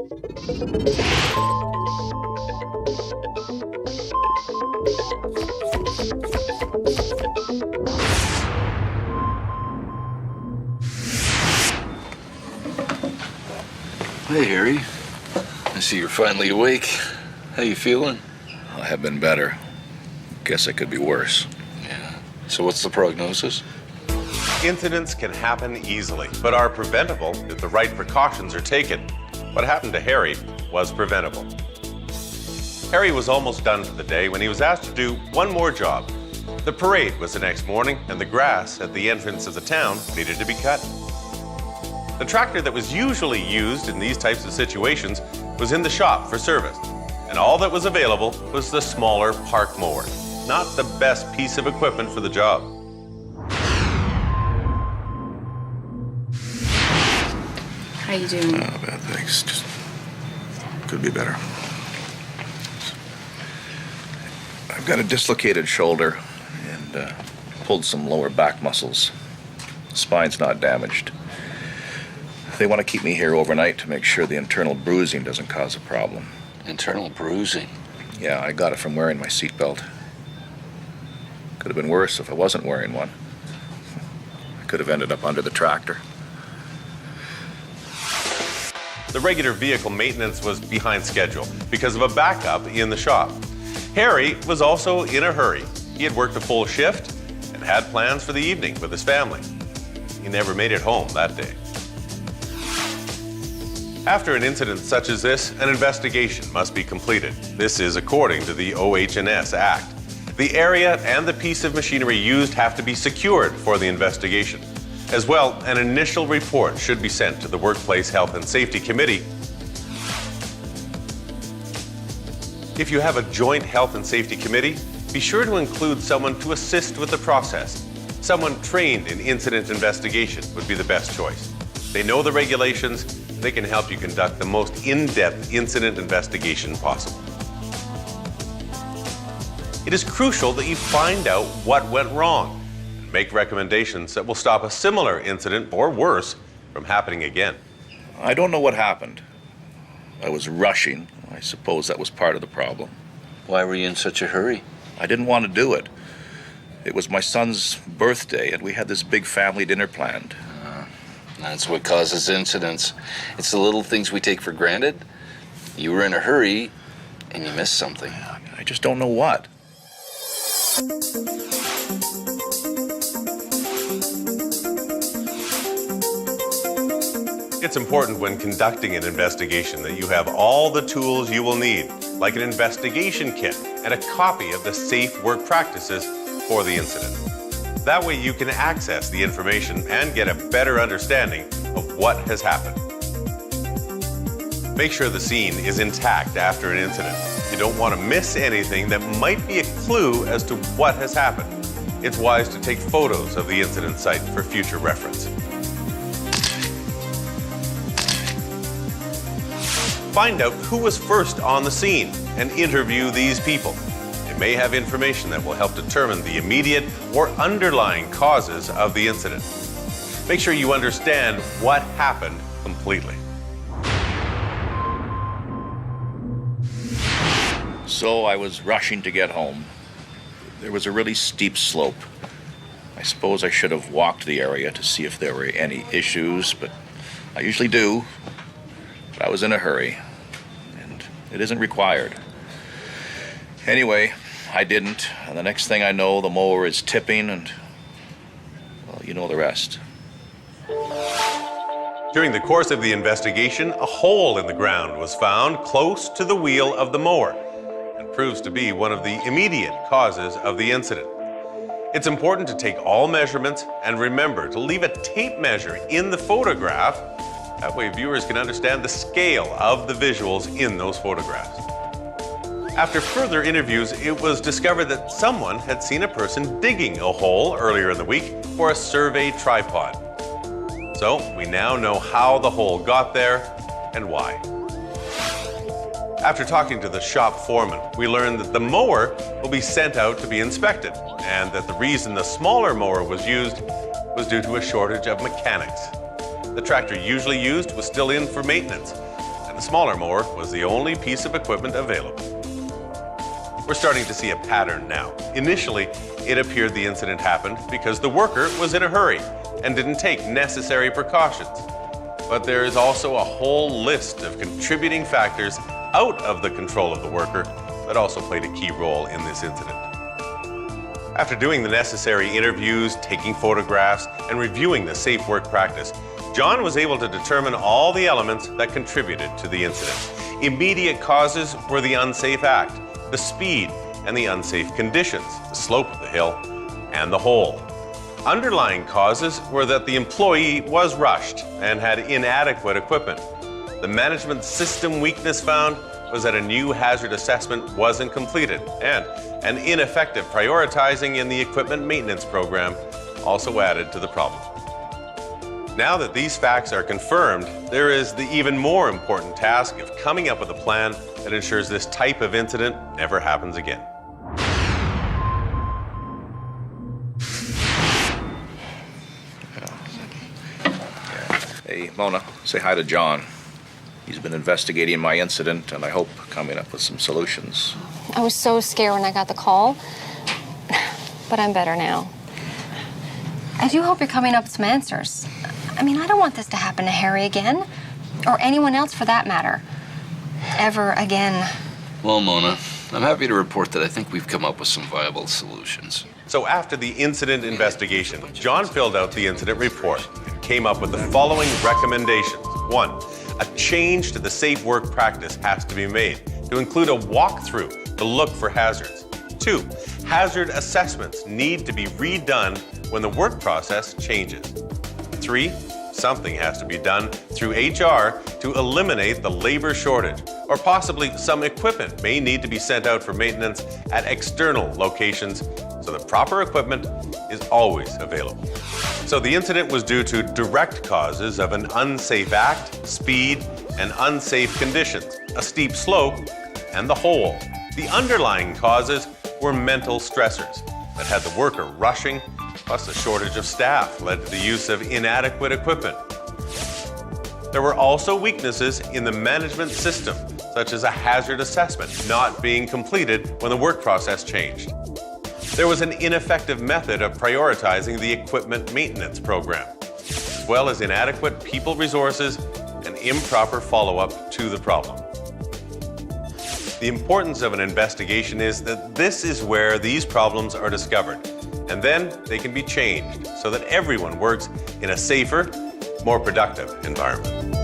Hey, Harry. I see you're finally awake. How you feeling? I have been better. Guess it could be worse. Yeah. So what's the prognosis? Incidents can happen easily, but are preventable if the right precautions are taken. What happened to Harry was preventable. Harry was almost done for the day when he was asked to do one more job. The parade was the next morning, and the grass at the entrance of the town needed to be cut. The tractor that was usually used in these types of situations was in the shop for service, and all that was available was the smaller park mower. Not the best piece of equipment for the job. How you doing? Not bad, thanks. Just could be better. I've got a dislocated shoulder and pulled some lower back muscles. Spine's not damaged. They want to keep me here overnight to make sure the internal bruising doesn't cause a problem. Internal bruising? Yeah, I got it from wearing my seatbelt. Could have been worse if I wasn't wearing one. I could have ended up under the tractor. The regular vehicle maintenance was behind schedule because of a backup in the shop. Harry was also in a hurry. He had worked a full shift and had plans for the evening with his family. He never made it home that day. After an incident such as this, an investigation must be completed. This is according to the AMHSA Act. The area and the piece of machinery used have to be secured for the investigation. As well, an initial report should be sent to the Workplace Health and Safety Committee. If you have a joint health and safety committee, be sure to include someone to assist with the process. Someone trained in incident investigation would be the best choice. They know the regulations. They can help you conduct the most in-depth incident investigation possible. It is crucial that you find out what went wrong and make recommendations that will stop a similar incident or worse from happening again. I don't know what happened. I was rushing. I suppose that was part of the problem. Why were you in such a hurry? I didn't want to do it. It was my son's birthday, and we had this big family dinner planned. That's what causes incidents. It's the little things we take for granted. You were in a hurry, and you missed something. I just don't know what. It's important when conducting an investigation that you have all the tools you will need, like an investigation kit and a copy of the safe work practices for the incident. That way you can access the information and get a better understanding of what has happened. Make sure the scene is intact after an incident. You don't want to miss anything that might be a clue as to what has happened. It's wise to take photos of the incident site for future reference. Find out who was first on the scene and interview these people. May have information that will help determine the immediate or underlying causes of the incident. Make sure you understand what happened completely. So I was rushing to get home. There was a really steep slope. I suppose I should have walked the area to see if there were any issues, but I usually do. But I was in a hurry, and it isn't required. Anyway, I didn't, and the next thing I know, the mower is tipping, and, well, you know the rest. During the course of the investigation, a hole in the ground was found close to the wheel of the mower and proves to be one of the immediate causes of the incident. It's important to take all measurements and remember to leave a tape measure in the photograph. That way viewers can understand the scale of the visuals in those photographs. After further interviews, it was discovered that someone had seen a person digging a hole earlier in the week for a survey tripod. So we now know how the hole got there and why. After talking to the shop foreman, we learned that the mower will be sent out to be inspected, and that the reason the smaller mower was used was due to a shortage of mechanics. The tractor usually used was still in for maintenance, and The smaller mower was the only piece of equipment available. We're starting to see a pattern now. Initially, it appeared the incident happened because the worker was in a hurry and didn't take necessary precautions. But there is also a whole list of contributing factors out of the control of the worker that also played a key role in this incident. After doing the necessary interviews, taking photographs, and reviewing the safe work practice, John was able to determine all the elements that contributed to the incident. Immediate causes were the unsafe act, the speed and the unsafe conditions, the slope of the hill, and the hole. Underlying causes were that the employee was rushed and had inadequate equipment. The management system weakness found was that a new hazard assessment wasn't completed, and an ineffective prioritizing in the equipment maintenance program also added to the problem. Now that these facts are confirmed, there is the even more important task of coming up with a plan that ensures this type of incident never happens again. Hey, Mona, say hi to John. He's been investigating my incident and I hope coming up with some solutions. I was so scared when I got the call, but I'm better now. I do hope you're coming up with some answers. I mean, I don't want this to happen to Harry again, or anyone else for that matter, ever again. Well, Mona, I'm happy to report that I think we've come up with some viable solutions. So after the incident investigation, John filled out the incident report and came up with the following recommendations. 1, a change to the safe work practice has to be made to include a walkthrough to look for hazards. 2, hazard assessments need to be redone when the work process changes. 3, something has to be done through HR to eliminate the labor shortage, or possibly some equipment may need to be sent out for maintenance at external locations so the proper equipment is always available. So the incident was due to direct causes of an unsafe act, speed, and unsafe conditions, a steep slope, and the hole. The underlying causes were mental stressors that had the worker rushing, plus a shortage of staff led to the use of inadequate equipment. There were also weaknesses in the management system, such as a hazard assessment not being completed when the work process changed. There was an ineffective method of prioritizing the equipment maintenance program, as well as inadequate people resources and improper follow-up to the problem. The importance of an investigation is that this is where these problems are discovered, and then they can be changed so that everyone works in a safer, more productive environment.